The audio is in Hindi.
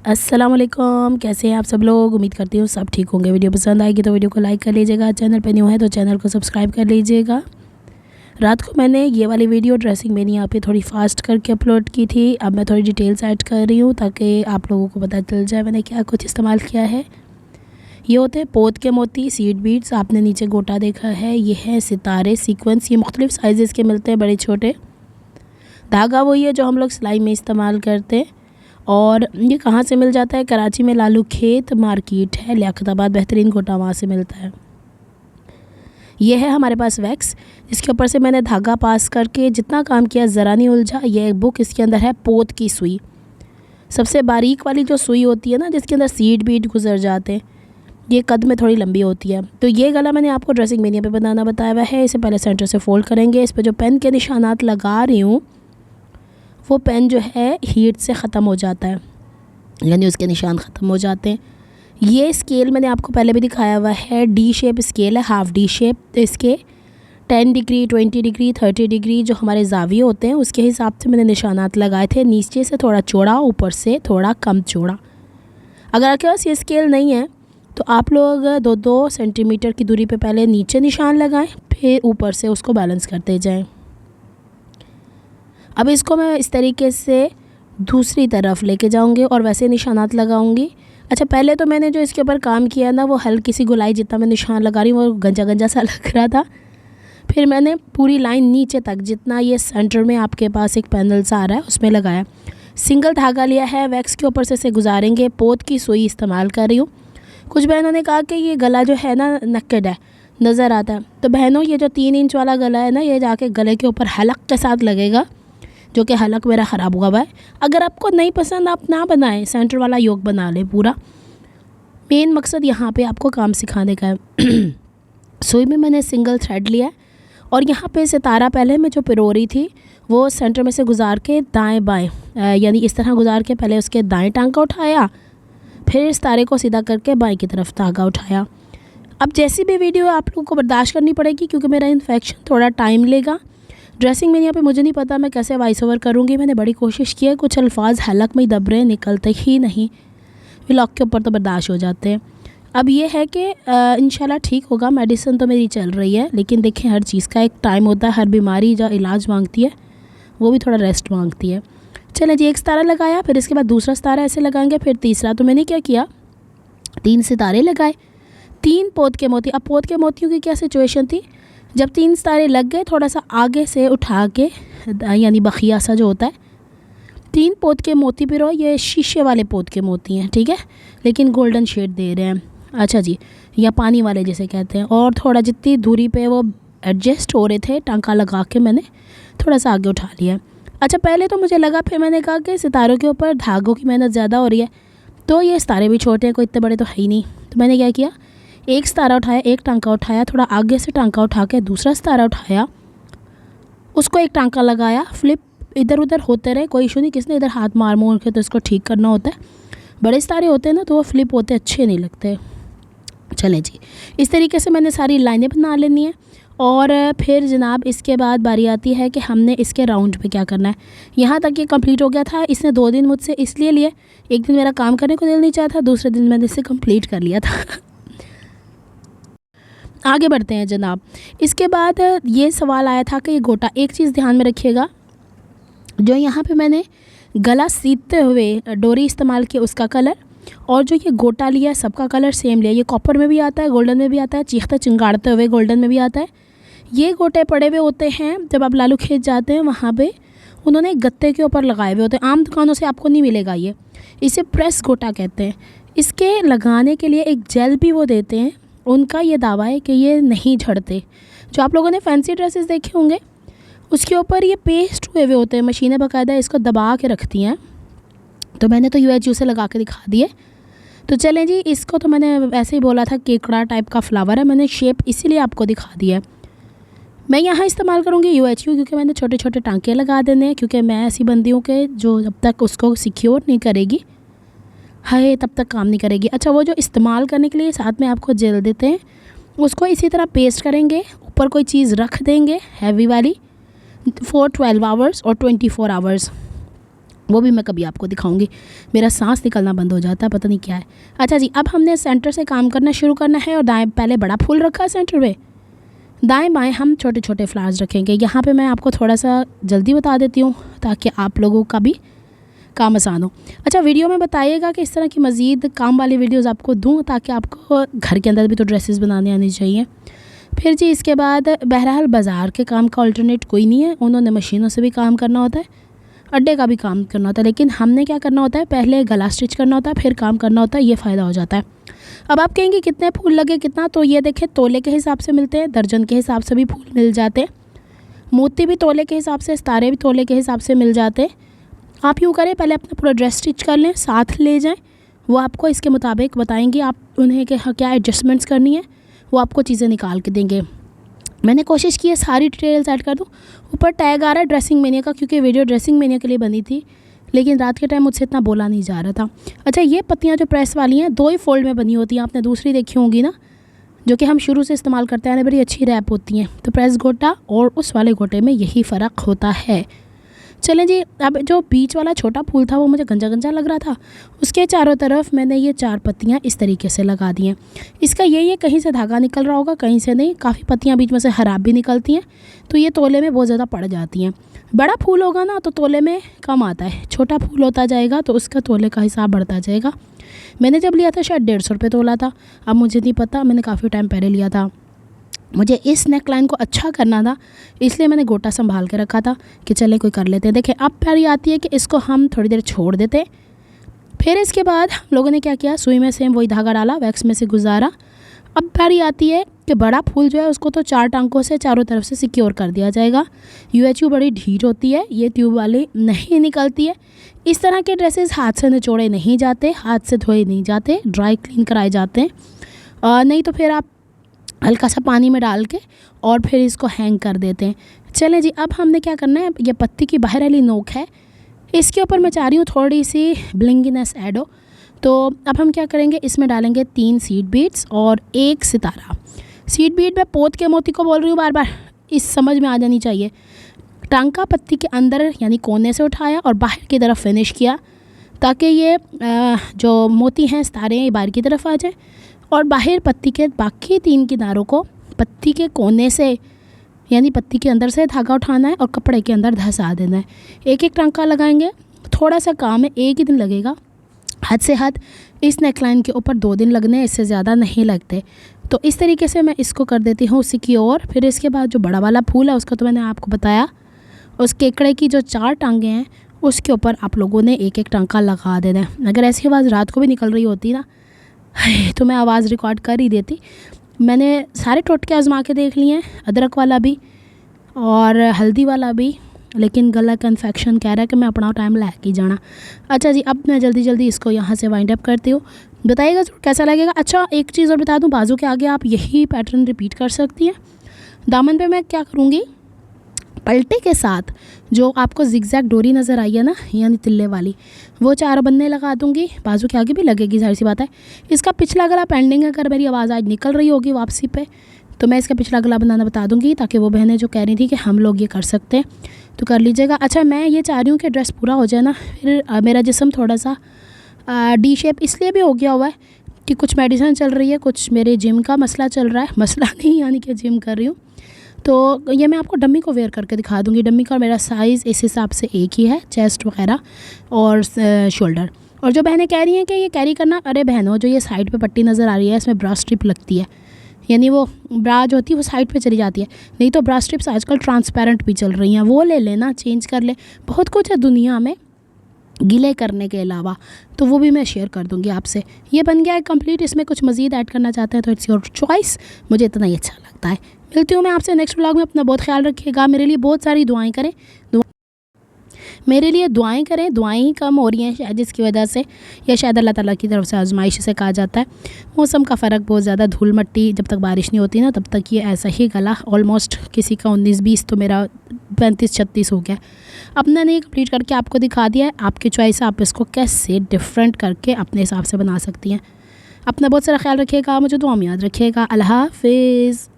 अस्सलाम वालेकुम, कैसे हैं आप सब लोग। उम्मीद करती हूँ सब ठीक होंगे। वीडियो पसंद आएगी तो वीडियो को लाइक कर लीजिएगा, चैनल पे न्यू है तो चैनल को सब्सक्राइब कर लीजिएगा। रात को मैंने ये वाली वीडियो ड्रेसिंग मैंने यहाँ पे थोड़ी फास्ट करके अपलोड की थी। अब मैं थोड़ी डिटेल्स ऐड कर रही हूँ ताकि आप लोगों को पता चल जाए मैंने क्या कुछ इस्तेमाल किया है। ये होते हैं पोत के मोती, सीड बीड्स। आपने नीचे गोटा देखा है, ये है सितारे सीक्वेंस। ये मुख्तलिफ़ साइज़ के मिलते हैं, बड़े छोटे। धागा वही है जो हम लोग सिलाई में इस्तेमाल करते हैं। और ये कहाँ से मिल जाता है? कराची में लालू खेत मार्केट है, लियाकताबाद, बेहतरीन गोटा वहाँ से मिलता है। ये है हमारे पास वैक्स, जिसके ऊपर से मैंने धागा पास करके जितना काम किया ज़रा नहीं उलझा। ये एक बुक, इसके अंदर है पोत की सुई, सबसे बारीक वाली जो सुई होती है ना, जिसके अंदर सीड बीड गुजर जाते हैं। ये कद में थोड़ी लंबी होती है। तो ये गला मैंने आपको ड्रेसिंग मेनिया पे बनाना बताया हुआ है। इसे पहले सेंटर से फोल्ड करेंगे। इस पर जो पेन के निशानात लगा रही हूँ वो पेन जो है हीट से ख़त्म हो जाता है, यानी उसके निशान ख़त्म हो जाते हैं। ये स्केल मैंने आपको पहले भी दिखाया हुआ है, डी शेप स्केल है, हाफ़ डी शेप। इसके 10 डिग्री, 20 डिग्री, 30 डिग्री जो हमारे ज़ाविये होते हैं उसके हिसाब से मैंने निशानात लगाए थे। नीचे से थोड़ा चौड़ा, ऊपर से थोड़ा कम चौड़ा। अगर आपके पास ये स्केल नहीं है तो आप लोग 2-2 सेंटीमीटर की दूरी पे पहले नीचे निशान लगाएं, फिर ऊपर से उसको बैलेंस करते जाएं। अब इसको मैं इस तरीके से दूसरी तरफ लेके जाऊंगी और वैसे निशानात लगाऊंगी। अच्छा, पहले तो मैंने जो इसके ऊपर काम किया ना, वो हल्की सी गुलाई जितना मैं निशान लगा रही हूँ वो गंजा गंजा सा लग रहा था। फिर मैंने पूरी लाइन नीचे तक, जितना ये सेंटर में आपके पास एक पैनल सा आ रहा है उसमें लगाया। सिंगल धागा लिया है, वैक्स के ऊपर से गुजारेंगे। पोत की सुई इस्तेमाल कर रही हूँ। कुछ बहनों ने कहा कि ये गला जो है ना नक्कड है, नज़र आता है। तो बहनों, ये जो 3 इंच वाला गला है ना, ये जाके गले के ऊपर हलक के साथ लगेगा, जो कि हलक मेरा ख़राब हुआ हुआ है। अगर आपको नहीं पसंद आप ना बनाएं, सेंटर वाला योग बना लें पूरा। मेन मकसद यहाँ पे आपको काम सिखाने का है। सुई में मैंने सिंगल थ्रेड लिया है और यहाँ पे सितारा पहले मैं जो पिरो रही थी वो सेंटर में से गुजार के दाएं बाएं, यानी इस तरह गुजार के पहले उसके दाएं टांका उठाया, फिर इस तारे को सीधा करके बाएं की तरफ धागा उठाया। अब जैसी भी वीडियो आप लोगों को बर्दाश्त करनी पड़ेगी क्योंकि मेरा इन्फेक्शन थोड़ा टाइम लेगा। ड्रेसिंग में यहाँ पे मुझे नहीं पता मैं कैसे वॉइस ओवर करूँगी। मैंने बड़ी कोशिश की है, कुछ अल्फाज हलक में ही दब रहे, निकलते ही नहीं। व्लॉग के ऊपर तो बर्दाश्त हो जाते हैं। अब ये है कि इंशाल्लाह ठीक होगा। मेडिसिन तो मेरी चल रही है, लेकिन देखें हर चीज़ का एक टाइम होता है। हर बीमारी जो इलाज मांगती है वो भी थोड़ा रेस्ट मांगती है। चलें जी, एक सितारा लगाया, फिर इसके बाद दूसरा सितारा ऐसे लगाएंगे, फिर तीसरा। तो मैंने क्या किया, 3 सितारे लगाए, 3 पोत के मोती। अब पोत के मोतियों की क्या सिचुएशन थी, जब 3 सितारे लग गए थोड़ा सा आगे से उठा के, यानी बखिया सा जो होता है, 3 पोत के मोती पिरो। ये शीशे वाले पोत के मोती हैं, ठीक है, लेकिन गोल्डन शेड दे रहे हैं। अच्छा जी, या पानी वाले जैसे कहते हैं। और थोड़ा जितनी दूरी पे वो एडजस्ट हो रहे थे, टांका लगा के मैंने थोड़ा सा आगे उठा लिया। अच्छा, पहले तो मुझे लगा, फिर मैंने कहा कि सितारों के ऊपर धागों की मेहनत ज़्यादा हो रही है, तो ये सितारे भी छोटे हैं, कोई इतने बड़े तो है ही नहीं। तो मैंने क्या किया, एक सितारा उठाया, एक टांका उठाया, थोड़ा आगे से टांका उठा के दूसरा सितारा उठाया, उसको एक टांका लगाया, फ्लिप इधर उधर होते रहे, कोई इशू नहीं। किसने इधर हाथ मार मोड़ के तो इसको ठीक करना होता है। बड़े सितारे होते हैं ना तो वो फ्लिप होते अच्छे नहीं लगते। चलें जी, इस तरीके से मैंने सारी लाइनें बना लेनी है। और फिर जनाब इसके बाद बारी आती है कि हमने इसके राउंड पे क्या करना है। यहाँ तक ये कंप्लीट हो गया था। इसने 2 दिन मुझसे इसलिए लिए, एक दिन मेरा काम करने को दिल नहीं चाहता, दूसरे दिन मैंने इसे कंप्लीट कर लिया था। आगे बढ़ते हैं जनाब। इसके बाद ये सवाल आया था कि ये गोटा, एक चीज़ ध्यान में रखिएगा, जो यहाँ पे मैंने गला सीधते हुए डोरी इस्तेमाल की उसका कलर, और जो ये गोटा लिया है सबका कलर सेम लिया। ये कॉपर में भी आता है, गोल्डन में भी आता है, चीखते चिंगाड़ते हुए गोल्डन में भी आता है। ये गोटे पड़े हुए होते हैं जब आप लालू खेत जाते हैं, वहाँ पे उन्होंने गत्ते के ऊपर लगाए हुए होते हैं। आम दुकानों से आपको नहीं मिलेगा ये, इसे प्रेस गोटा कहते हैं। इसके लगाने के लिए एक जेल भी वो देते हैं, उनका ये दावा है कि ये नहीं झड़ते। जो आप लोगों ने फैंसी ड्रेसेस देखे होंगे उसके ऊपर ये पेस्ट हुए हुए होते हैं, मशीनें बाकायदा इसको दबा के रखती हैं। तो मैंने तो UHU से लगा के दिखा दिए। तो चलें जी, इसको तो मैंने ऐसे ही बोला था, केकड़ा टाइप का फ्लावर है, मैंने शेप इसीलिए आपको दिखा दिया। मैं यहाँ इस्तेमाल करूँगी UHU क्योंकि मैंने छोटे छोटे टांके लगा देने हैं, क्योंकि मैं ऐसी बंदी हूँ कि जो जब तक उसको सिक्योर नहीं करेगी है तब तक काम नहीं करेगी। अच्छा, वो जो इस्तेमाल करने के लिए साथ में आपको जेल देते हैं, उसको इसी तरह पेस्ट करेंगे, ऊपर कोई चीज़ रख देंगे हैवी वाली, 4 12 आवर्स और 24 आवर्स। वो भी मैं कभी आपको दिखाऊंगी। मेरा सांस निकलना बंद हो जाता है, पता नहीं क्या है। अच्छा जी, अब हमने सेंटर से काम करना शुरू करना है और दाएं पहले बड़ा फूल रखा है सेंटर पे, दाएं बाएं हम छोटे छोटे फ्लावर्स रखेंगे। यहाँ पे मैं आपको थोड़ा सा जल्दी बता देती हूँ ताकि आप लोगों का भी काम आसान हो। अच्छा, वीडियो में बताइएगा कि इस तरह की मज़ीद काम वाली वीडियोस आपको दूँ ताकि आपको घर के अंदर भी तो ड्रेसेस बनाने आनी चाहिए। फिर जी इसके बाद बहरहाल बाज़ार के काम का अल्टरनेट कोई नहीं है, उन्होंने मशीनों से भी काम करना होता है, अड्डे का भी काम करना होता है, लेकिन हमने क्या करना होता है, पहले गला स्टिच करना होता है, फिर काम करना होता है, ये फ़ायदा हो जाता है। अब आप कहेंगे कितने फूल लगे कितना, तो ये देखें तोले के हिसाब से मिलते हैं, दर्जन के हिसाब से भी फूल मिल जाते हैं, मोती भी तोले के हिसाब से, सितारे भी तोले के हिसाब से मिल जाते हैं। आप यूँ करें, पहले अपना पूरा ड्रेस स्टिच कर लें, साथ ले जाएं, वो आपको इसके मुताबिक बताएंगे आप उन्हें कि क्या एडजस्टमेंट्स करनी है, वो आपको चीज़ें निकाल के देंगे। मैंने कोशिश की है सारी डिटेल्स ऐड कर दूँ। ऊपर टैग आ रहा है ड्रेसिंग मेनिया का, क्योंकि वीडियो ड्रेसिंग मेनिया के लिए बनी थी, लेकिन रात के टाइम मुझसे इतना बोला नहीं जा रहा था। अच्छा, ये पत्तियाँ जो प्रेस वाली हैं 2 ही फोल्ड में बनी होती हैं, आपने दूसरी देखी होंगी ना, जो कि हम शुरू से इस्तेमाल करते हैं, बड़ी अच्छी रैप होती हैं। तो प्रेस गोटा और उस वाले गोटे में यही फ़र्क होता है। चलें जी, अब जो बीच वाला छोटा फूल था वो मुझे गंजा गंजा लग रहा था, उसके चारों तरफ मैंने ये 4 पत्तियाँ इस तरीके से लगा दी हैं। इसका ये कहीं से धागा निकल रहा होगा, कहीं से नहीं, काफ़ी पत्तियाँ बीच में से ख़राब भी निकलती हैं, तो ये तोले में बहुत ज़्यादा पड़ जाती हैं। बड़ा फूल होगा ना तो तोले में कम आता है, छोटा फूल होता जाएगा तो उसका तोले का हिसाब बढ़ता जाएगा। मैंने जब लिया था शायद 150 रुपये तोला था, अब मुझे नहीं पता, मैंने काफ़ी टाइम पहले लिया था। मुझे इस नेक लाइन को अच्छा करना था, इसलिए मैंने गोटा संभाल के रखा था कि चले कोई कर लेते हैं। देखें अब प्यारी आती है कि इसको हम थोड़ी देर छोड़ देते। फिर इसके बाद हम लोगों ने क्या किया, सुई में सेम वही धागा डाला, वैक्स में से गुजारा। अब प्यारी आती है कि बड़ा फूल जो है उसको तो 4 टांकों से चारों तरफ से सिक्योर कर दिया जाएगा। UHU बड़ी ढीठ होती है, ये ट्यूब वाली नहीं निकलती है। इस तरह के ड्रेसेस हाथ से निचोड़े नहीं जाते, हाथ से धोए नहीं जाते, ड्राई क्लीन कराए जाते हैं, नहीं तो फिर आप हल्का सा पानी में डाल के और फिर इसको हैंग कर देते हैं। चलें जी, अब हमने क्या करना है, ये पत्ती की बाहर वाली नोक है, इसके ऊपर मैं चाह रही हूँ थोड़ी सी ब्लिंगिनेस ऐड हो। तो अब हम क्या करेंगे, इसमें डालेंगे 3 सीड बीड्स और 1 सितारा। सीड बीड मैं पोत के मोती को बोल रही हूँ बार बार, इस समझ में आ जानी चाहिए। टांका पत्ती के अंदर यानी कोने से उठाया और बाहर की तरफ फिनिश किया, ताकि ये जो मोती हैं सितारे हैं ये बाहर की तरफ आ जाए, और बाहर पत्ती के बाकी 3 किनारों को पत्ती के कोने से यानी पत्ती के अंदर से धागा उठाना है और कपड़े के अंदर धंसा देना है। 1-1 टांका लगाएंगे, थोड़ा सा काम है, 1 ही दिन लगेगा, हद से हद इस नेकलाइन के ऊपर 2 दिन लगने, इससे ज़्यादा नहीं लगते। तो इस तरीके से मैं इसको कर देती हूँ सिक्योर। फिर इसके बाद जो बड़ा वाला फूल है उसका तो मैंने आपको बताया, उस केकड़े की जो 4 टांगे हैं उसके ऊपर आप लोगों ने 1-1 टांका लगा देना है। अगर ऐसी आवाज़ रात को भी निकल रही होती ना तो मैं आवाज़ रिकॉर्ड कर ही देती। मैंने सारे टोटके आजमा के देख लिए हैं, अदरक वाला भी और हल्दी वाला भी, लेकिन गला का इन्फेक्शन कह रहा है कि मैं अपना टाइम लेके जाना। अच्छा जी, अब मैं जल्दी जल्दी इसको यहाँ से वाइंड अप करती हूँ, बताइएगा कैसा लगेगा। अच्छा, एक चीज़ और बता दूँ, बाजू के आगे आप यही पैटर्न रिपीट कर सकती हैं। दामन पे मैं क्या करूँगी, पलटे के साथ जो आपको जिगजैग डोरी नज़र आई है ना, यानी तिल्ले वाली, वो 4 बन्ने लगा दूँगी। बाजू के आगे भी लगेगी, जाहिर सी बात है। इसका पिछला गला पेंडिंग है, अगर मेरी आवाज़ आज निकल रही होगी वापसी पे तो मैं इसका पिछला गला बनाना बता दूँगी, ताकि वो बहनें जो कह रही थी कि हम लोग ये कर सकते हैं तो कर लीजिएगा। अच्छा, मैं ये चाह रही हूँ कि ड्रेस पूरा हो जाए ना, फिर मेरा जिस्म थोड़ा सा डी शेप इसलिए भी हो गया हुआ है कि कुछ मेडिसिन चल रही है, कुछ मेरे जिम का मसला चल रहा है, मसला नहीं यानी कि जिम कर रही हूँ। तो ये मैं आपको डम्मी को वेयर करके दिखा दूँगी। डम्मी का मेरा साइज़ इस हिसाब से एक ही है, चेस्ट वगैरह और शोल्डर। और जो बहनें कह रही हैं कि ये कैरी करना, अरे बहनों, जो ये साइड पे पट्टी नज़र आ रही है इसमें ब्रा स्ट्रिप लगती है, यानी वो ब्रा जो होती है वो साइड पे चली जाती है। नहीं तो ब्रा स्ट्रिप्स आजकल ट्रांसपेरेंट भी चल रही हैं, वो ले लेना, चेंज कर ले। बहुत कुछ है दुनिया में गीले करने के अलावा, तो वो भी मैं शेयर कर दूंगी आपसे। ये बन गया है कंप्लीट। इसमें कुछ मज़ीद ऐड करना चाहते हैं तो इट्स योर चॉइस, मुझे इतना ही अच्छा लगता है। मिलती हूँ मैं आपसे नेक्स्ट व्लॉग में। अपना बहुत ख्याल रखिएगा। मेरे लिए बहुत सारी दुआएं करें, मेरे लिए दुआएं करें। दुआएं ही कम हो रही हैं शायद, जिसकी वजह से, या शायद अल्लाह ताला की तरफ से आजमाइश से कहा जाता है। मौसम का फ़र्क बहुत ज़्यादा, धूल मट्टी, जब तक बारिश नहीं होती ना तब तक ये ऐसा ही गला, ऑलमोस्ट किसी का 19-20 तो मेरा 35-36 हो गया। अब मैंने ये कंप्लीट करके आपको दिखा दिया है। आपकी चॉइस है, आप इसको कैसे डिफरेंट करके अपने हिसाब से बना सकती हैं। अपना बहुत सारा ख्याल रखिएगा, मुझे दुआ में याद रखिएगा। अल्लाह हाफ़िज़।